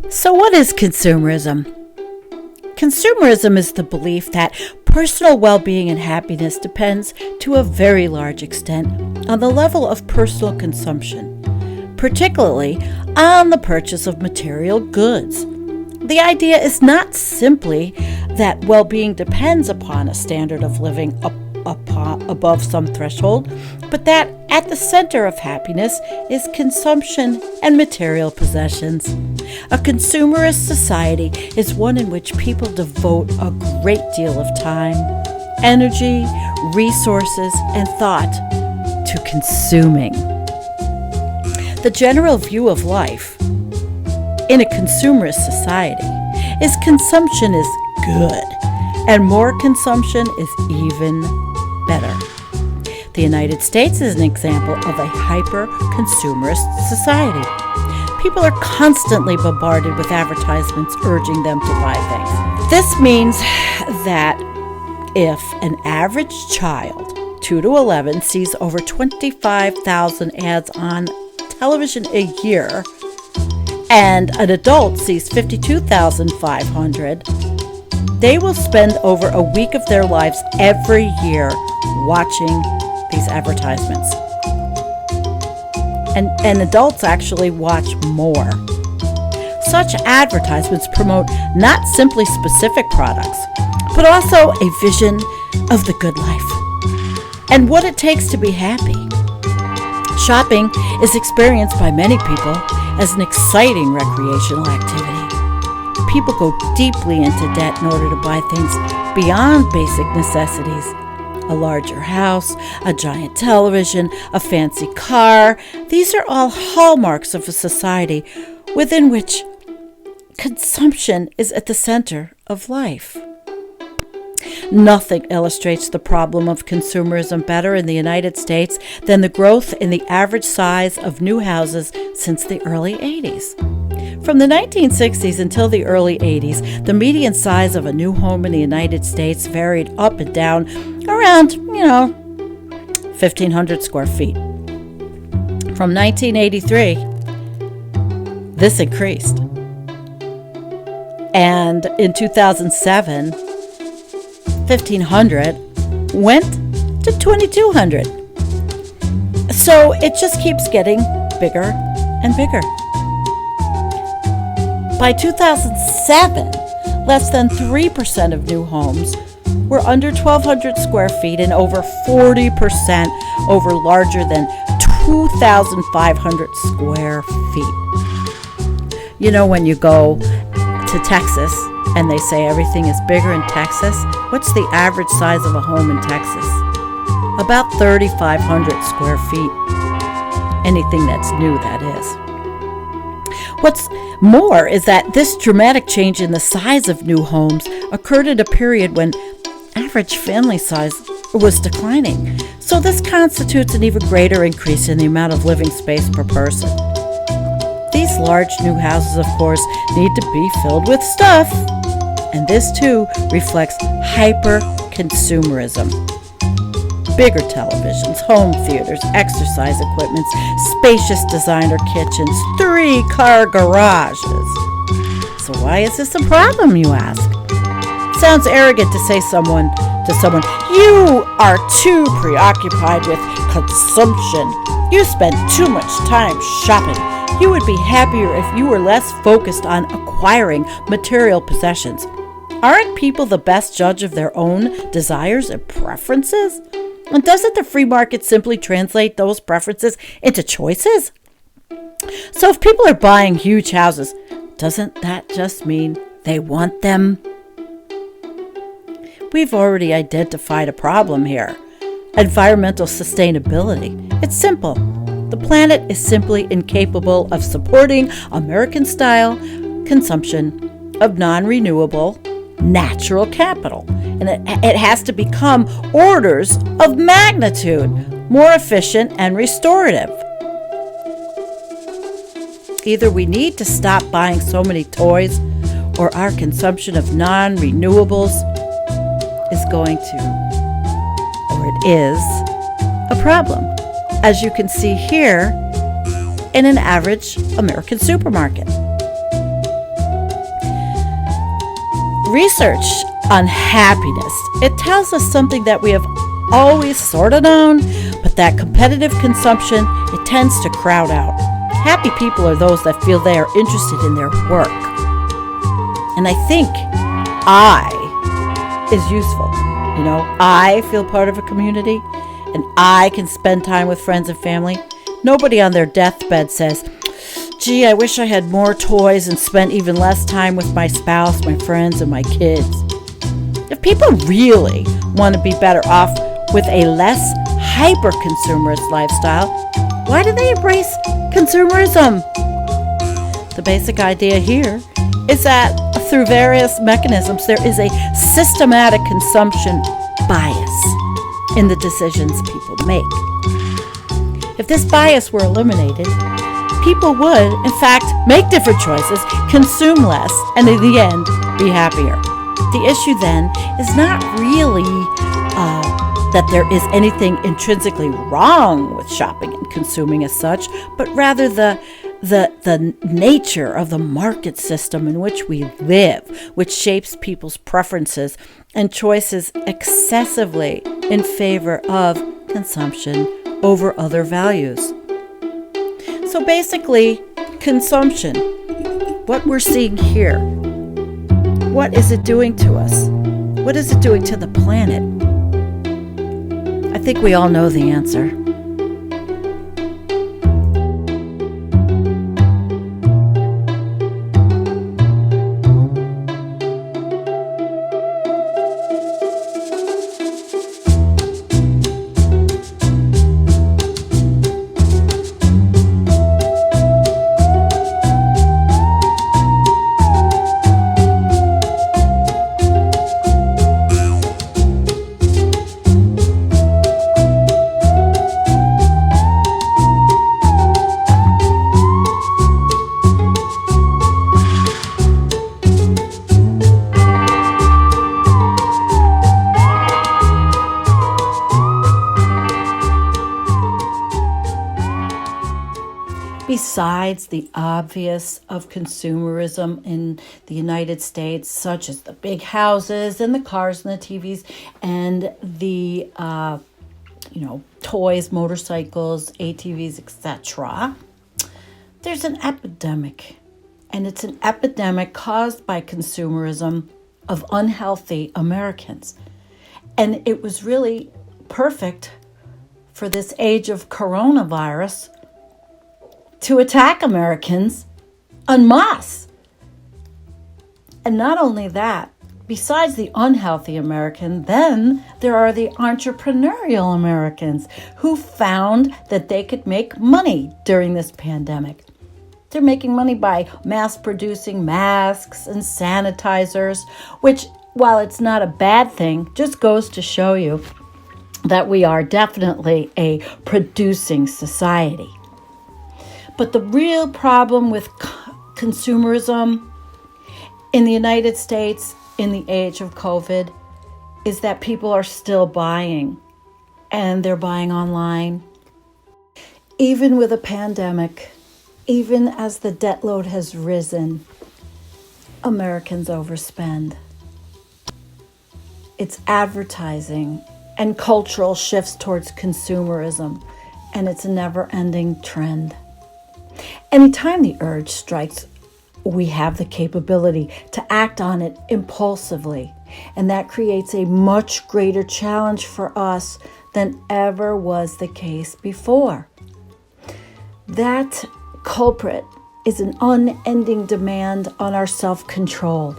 So what is consumerism? Consumerism is the belief that personal well-being and happiness depends to a very large extent on the level of personal consumption, particularly on the purchase of material goods. The idea is not simply that well-being depends upon a standard of living above some threshold, but that at the center of happiness is consumption and material possessions. A consumerist society is one in which people devote a great deal of time, energy, resources, and thought to consuming. The general view of life in a consumerist society is consumption is good, and more consumption is even better. The United States is an example of a hyper-consumerist society. People are constantly bombarded with advertisements urging them to buy things. This means that if an average child, 2 to 11, sees over 25,000 ads on television a year, and an adult sees 52,500, they will spend over a week of their lives every year watching these advertisements. And adults actually watch more. Such advertisements promote not simply specific products, but also a vision of the good life and what it takes to be happy. Shopping is experienced by many people as an exciting recreational activity. People go deeply into debt in order to buy things beyond basic necessities. A larger house, a giant television, a fancy car. These are all hallmarks of a society within which consumption is at the center of life. Nothing illustrates the problem of consumerism better in the United States than the growth in the average size of new houses since the early 80s. From the 1960s until the early 80s, the median size of a new home in the United States varied up and down around, 1,500 square feet. From 1983, this increased. And in 2007, 1,500 went to 2,200. So it just keeps getting bigger and bigger. By 2007, less than 3% of new homes were under 1,200 square feet and over 40% over larger than 2,500 square feet. You know, when you go to Texas and they say everything is bigger in Texas, what's the average size of a home in Texas? About 3,500 square feet. Anything that's new, that is. What's more is that this dramatic change in the size of new homes occurred at a period when average family size was declining. So this constitutes an even greater increase in the amount of living space per person. These large new houses, of course, need to be filled with stuff. And this too reflects hyper-consumerism. Bigger televisions, home theaters, exercise equipment, spacious designer kitchens, 3-car garages. So why is this a problem, you ask? It sounds arrogant to say to someone, you are too preoccupied with consumption. You spend too much time shopping. You would be happier if you were less focused on acquiring material possessions. Aren't people the best judge of their own desires and preferences? And doesn't the free market simply translate those preferences into choices? So if people are buying huge houses, doesn't that just mean they want them? We've already identified a problem here. Environmental sustainability. It's simple. The planet is simply incapable of supporting American-style consumption of non-renewable natural capital. And it has to become orders of magnitude more efficient and restorative. Either we need to stop buying so many toys, or our consumption of non-renewables is going to, or it is, a problem, as you can see here in an average American supermarket. research on happiness, it tells us something that we have always sort of known, but that competitive consumption, it tends to crowd out. Happy people are those that feel they are interested in their work. And I think I is useful. I feel part of a community, and I can spend time with friends and family. Nobody on their deathbed says, gee, I wish I had more toys and spent even less time with my spouse, my friends, and my kids. If people really want to be better off with a less hyper-consumerist lifestyle, why do they embrace consumerism? The basic idea here is that through various mechanisms, there is a systematic consumption bias in the decisions people make. If this bias were eliminated, people would, in fact, make different choices, consume less, and in the end, be happier. The issue then is not really that there is anything intrinsically wrong with shopping and consuming as such, but rather the nature of the market system in which we live, which shapes people's preferences and choices excessively in favor of consumption over other values. So basically, consumption, what we're seeing here, what is it doing to us? What is it doing to the planet? I think we all know the answer. Besides the obvious of consumerism in the United States, such as the big houses and the cars and the TVs and the, toys, motorcycles, ATVs, etc., there's an epidemic. And it's an epidemic caused by consumerism of unhealthy Americans. And it was really perfect for this age of coronavirus to attack Americans en masse. And not only that, besides the unhealthy American, then there are the entrepreneurial Americans who found that they could make money during this pandemic. They're making money by mass producing masks and sanitizers, which, while it's not a bad thing, just goes to show you that we are definitely a producing society. But the real problem with consumerism in the United States in the age of COVID is that people are still buying, and they're buying online. Even with a pandemic, even as the debt load has risen, Americans overspend. It's advertising and cultural shifts towards consumerism, and it's a never-ending trend. Anytime the urge strikes, we have the capability to act on it impulsively, and that creates a much greater challenge for us than ever was the case before. That culprit is an unending demand on our self-control.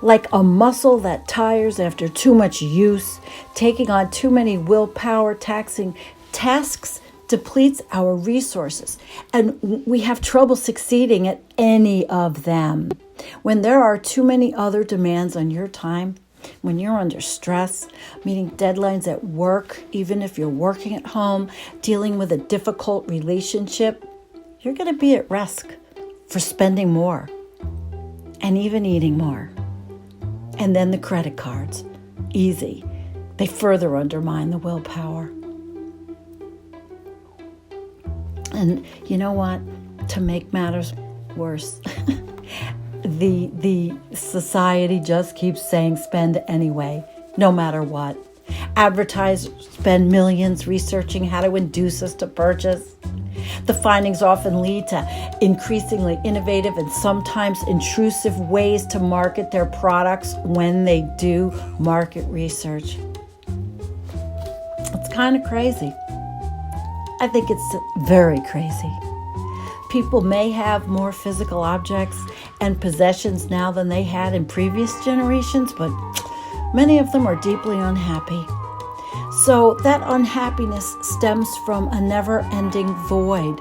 Like a muscle that tires after too much use, taking on too many willpower taxing tasks depletes our resources, and we have trouble succeeding at any of them. When there are too many other demands on your time, when you're under stress, meeting deadlines at work, even if you're working at home, dealing with a difficult relationship, you're going to be at risk for spending more and even eating more. And then the credit cards, easy. They further undermine the willpower. And you know what? To make matters worse, the society just keeps saying spend anyway, no matter what. Advertisers spend millions researching how to induce us to purchase. The findings often lead to increasingly innovative and sometimes intrusive ways to market their products when they do market research. It's kind of crazy. I think it's very crazy. People may have more physical objects and possessions now than they had in previous generations, but many of them are deeply unhappy. So that unhappiness stems from a never-ending void.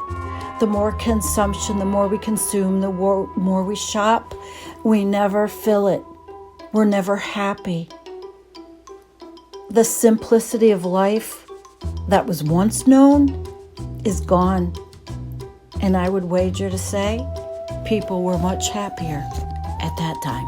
The more consumption, the more we consume, the more we shop, we never fill it. We're never happy. The simplicity of life that was once known is gone. And I would wager to say people were much happier at that time.